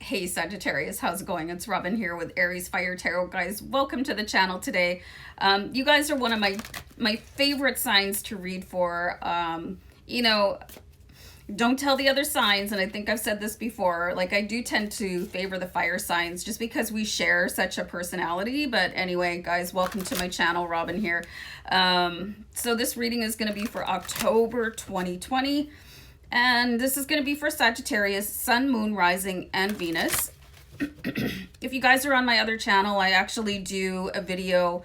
Hey Sagittarius, how's it going? It's Robin here with AriesFireTarot, guys. Welcome to the channel today. You guys are one of my favorite signs to read for. You know, don't tell the other signs, and I think I've said this before, like I do tend to favor the fire signs just because we share such a personality. But anyway, guys, welcome to my channel. Robin here. So this reading is going to be for October 2020. And this is going to be for Sagittarius, Sun, Moon, Rising, and Venus. If you guys are on my other channel, I actually do a video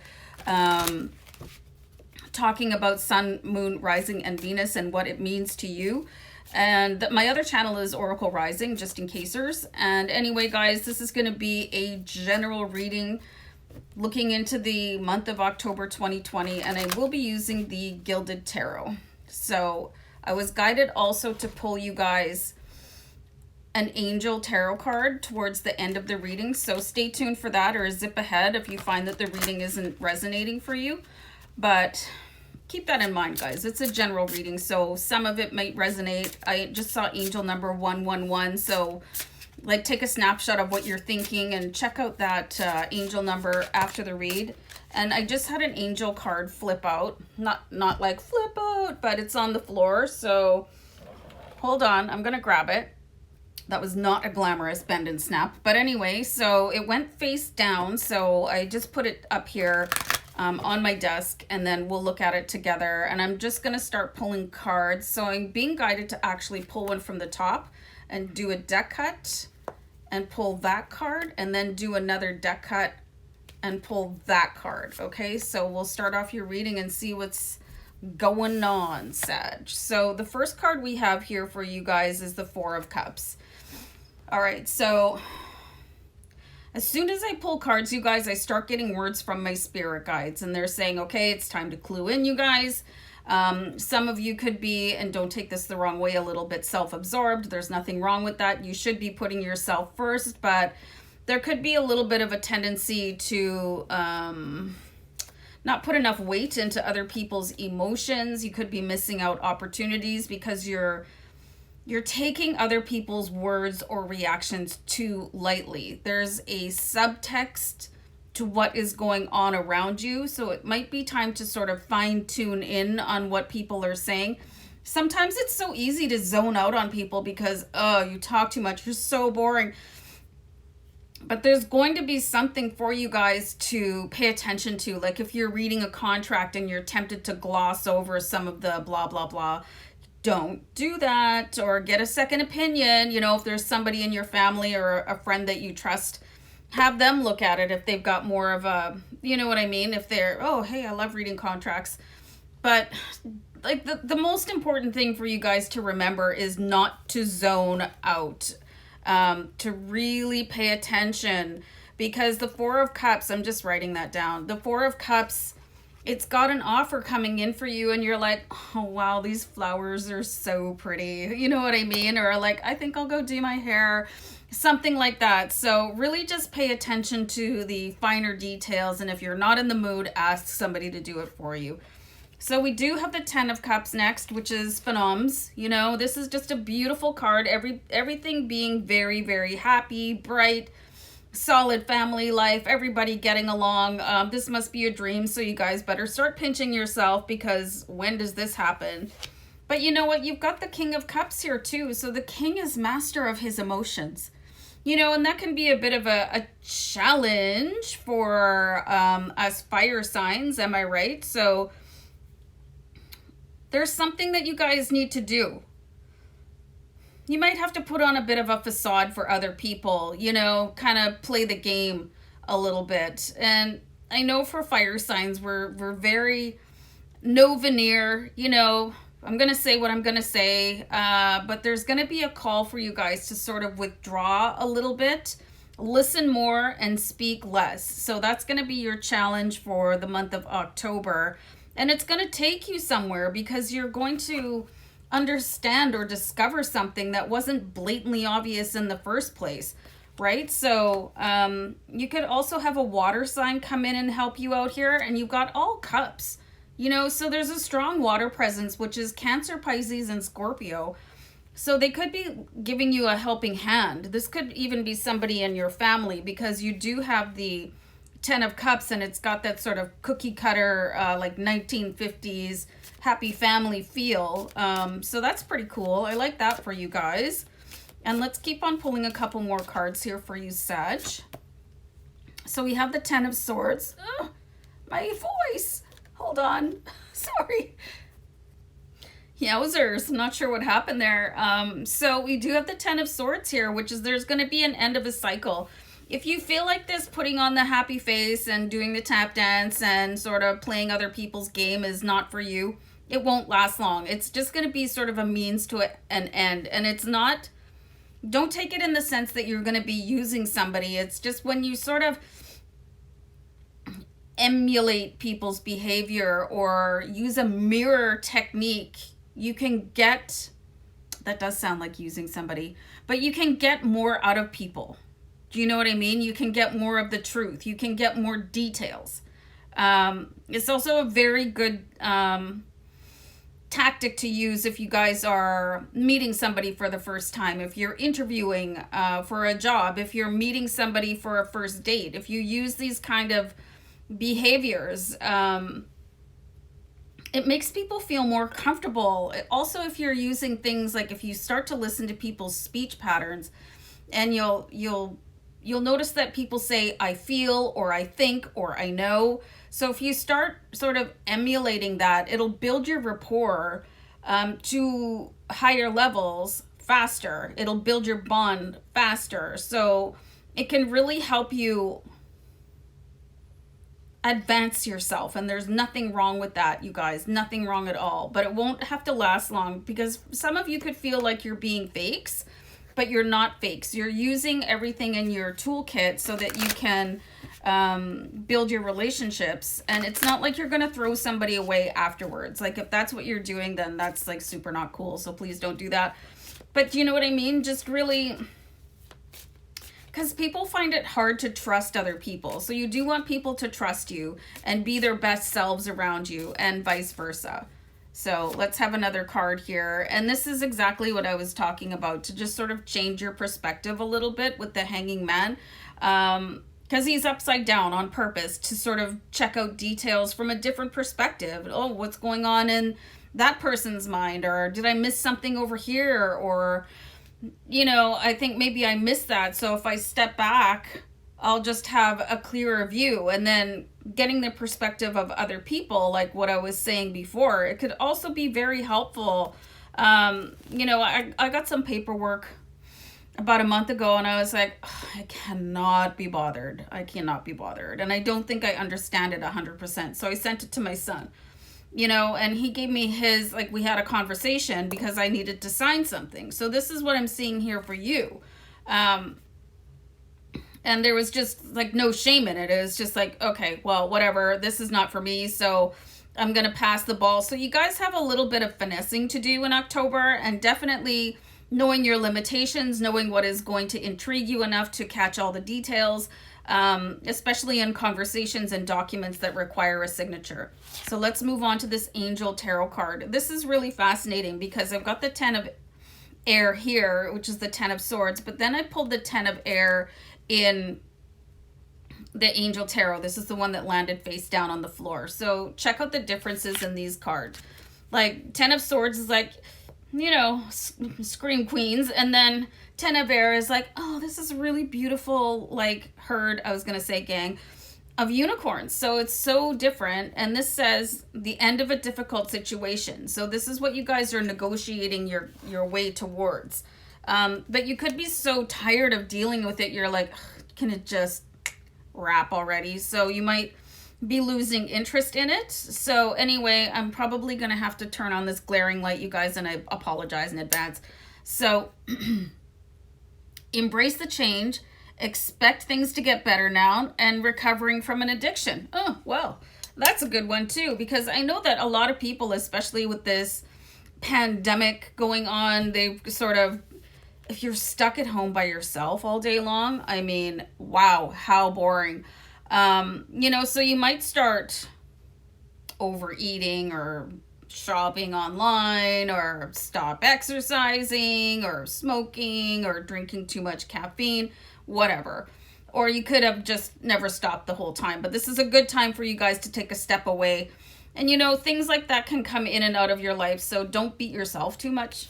talking about Sun, Moon, Rising, and Venus and what it means to you. And my other channel is Oracle Rising, just in casers. And anyway, guys, this is going to be a general reading looking into the month of October 2020. And I will be using the Gilded Tarot. So I was guided also to pull you guys an angel tarot card towards the end of the reading. So stay tuned for that, or zip ahead if you find that the reading isn't resonating for you. But keep that in mind, guys. It's a general reading, so some of it might resonate. I just saw angel number 111. So like take a snapshot of what you're thinking and check out that angel number after the read. And I just had an angel card flip out, not like flip out, but it's on the floor. So hold on, I'm gonna grab it. That was not a glamorous bend and snap, but anyway, so it went face down. So I just put it up here on my desk, and then we'll look at it together. And I'm just gonna start pulling cards. So I'm being guided to actually pull one from the top and do a deck cut and pull that card, and then do another deck cut and pull that card. Okay, so we'll start off your reading and see what's going on, Sag. So the first card we have here for you guys is the Four of Cups. All right, so as soon as I pull cards, you guys, I start getting words from my spirit guides, and they're saying, okay, it's time to clue in, you guys. Some of you could be, and don't take this the wrong way, a little bit self-absorbed. There's nothing wrong with that. You should be putting yourself first, but there could be a little bit of a tendency to not put enough weight into other people's emotions. You could be missing out opportunities because you're taking other people's words or reactions too lightly. There's a subtext to what is going on around you, so it might be time to sort of fine tune in on what people are saying. Sometimes it's so easy to zone out on people because, oh, you talk too much, you're so boring. But there's going to be something for you guys to pay attention to. Like if you're reading a contract and you're tempted to gloss over some of the blah, blah, blah, don't do that. Or get a second opinion. You know, if there's somebody in your family or a friend that you trust, have them look at it if they've got more of a, you know what I mean? If they're, oh, hey, I love reading contracts. But like the most important thing for you guys to remember is not to zone out. To really pay attention, because the Four of Cups, I'm just writing that down. The Four of Cups, it's got an offer coming in for you, and you're like, oh, wow, these flowers are so pretty. You know what I mean? Or like, I think I'll go do my hair, something like that. So really just pay attention to the finer details. And if you're not in the mood, ask somebody to do it for you. So we do have the Ten of Cups next, which is phenoms. You know, this is just a beautiful card. Everything being very, very happy, bright, solid family life, everybody getting along. This must be a dream, so you guys better start pinching yourself, because when does this happen? But you know what? You've got the King of Cups here too. So the king is master of his emotions. You know, and that can be a bit of a challenge for us fire signs, am I right? So there's something that you guys need to do. You might have to put on a bit of a facade for other people, you know, kind of play the game a little bit. And I know for fire signs, we're very no veneer, you know, I'm going to say what I'm going to say, but there's going to be a call for you guys to sort of withdraw a little bit, listen more, and speak less. So that's going to be your challenge for the month of October. And it's going to take you somewhere, because you're going to understand or discover something that wasn't blatantly obvious in the first place, right? So you could also have a water sign come in and help you out here, and you've got all cups, you know, so there's a strong water presence, which is Cancer, Pisces, and Scorpio. So they could be giving you a helping hand. This could even be somebody in your family, because you do have the 10 of Cups, and it's got that sort of cookie cutter, like 1950s happy family feel. So that's pretty cool. I like that for you guys. And let's keep on pulling a couple more cards here for you, Sag. So we have the 10 of Swords. Ugh, my voice. Hold on. Sorry. Yowzers. I'm not sure what happened there. So we do have the 10 of Swords here, which is there's going to be an end of a cycle. If you feel like this, putting on the happy face and doing the tap dance and sort of playing other people's game is not for you, it won't last long. It's just going to be sort of a means to an end. And it's not, don't take it in the sense that you're going to be using somebody. It's just when you sort of emulate people's behavior or use a mirror technique, you can get, that does sound like using somebody, but you can get more out of people. Do you know what I mean? You can get more of the truth. You can get more details. It's also a very good tactic to use if you guys are meeting somebody for the first time, if you're interviewing for a job, if you're meeting somebody for a first date. If you use these kind of behaviors, it makes people feel more comfortable. Also, if you're using things like, if you start to listen to people's speech patterns, and you'll notice that people say I feel, or I think, or I know. So if you start sort of emulating that, it'll build your rapport to higher levels faster. It'll build your bond faster. So it can really help you advance yourself, and there's nothing wrong with that, you guys. Nothing wrong at all. But it won't have to last long, because some of you could feel like you're being fakes, but you're not fakes. You're using everything in your toolkit so that you can build your relationships. And it's not like you're going to throw somebody away afterwards. Like, if that's what you're doing, then that's like super not cool. So please don't do that. But you know what I mean? Just really, because people find it hard to trust other people. So you do want people to trust you and be their best selves around you, and vice versa. So let's have another card here. And this is exactly what I was talking about, to just sort of change your perspective a little bit with the Hanging Man. Because he's upside down on purpose, to sort of check out details from a different perspective. Oh, what's going on in that person's mind? Or did I miss something over here? Or, you know, I think maybe I missed that. So if I step back, I'll just have a clearer view. And then getting the perspective of other people, like what I was saying before, it could also be very helpful. You know, I got some paperwork about a month ago, and I was like, I cannot be bothered. I cannot be bothered. And I don't think I understand it 100%. So I sent it to my son, you know, and he gave me his, like, we had a conversation because I needed to sign something. So this is what I'm seeing here for you. And there was just like no shame in it. It was just like, okay, well, whatever, this is not for me, so I'm going to pass the ball. So you guys have a little bit of finessing to do in October, and definitely knowing your limitations, knowing what is going to intrigue you enough to catch all the details, especially in conversations and documents that require a signature. So let's move on to this Angel Tarot card. This is really fascinating because I've got the 10 of Air here, which is the 10 of Swords, but then I pulled the 10 of Air in the Angel Tarot. This is the one that landed face down on the floor. So check out the differences in these cards. Like 10 of Swords is like, you know, scream queens, and then 10 of Air is like, oh, this is really beautiful, like herd, I was gonna say gang, of unicorns. So it's so different. And this says the end of a difficult situation. So this is what you guys are negotiating your way towards. But you could be so tired of dealing with it, you're like, can it just wrap already? So you might be losing interest in it. So anyway, I'm probably gonna have to turn on this glaring light, you guys, and I apologize in advance. So embrace the change, expect things to get better now, and recovering from an addiction. Oh, well, that's a good one too, because I know that a lot of people, especially with this pandemic going on, they've sort of, if you're stuck at home by yourself all day long, I mean, wow, how boring. You know, so you might start overeating or shopping online, or stop exercising, or smoking, or drinking too much caffeine, whatever. Or you could have just never stopped the whole time. But this is a good time for you guys to take a step away. And you know, things like that can come in and out of your life. So don't beat yourself too much.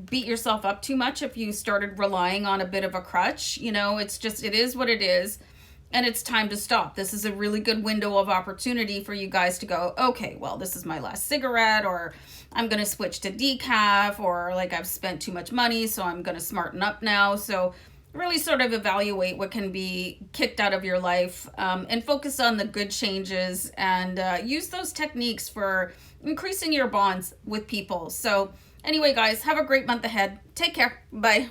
Beat yourself up too much if you started relying on a bit of a crutch. You know, it's just, it is what it is. And it's time to stop. This is a really good window of opportunity for you guys to go, okay, well, this is my last cigarette, or I'm going to switch to decaf, or like I've spent too much money, so I'm going to smarten up now. So really sort of evaluate what can be kicked out of your life, and focus on the good changes, and use those techniques for increasing your bonds with people. So anyway, guys, have a great month ahead. Take care. Bye.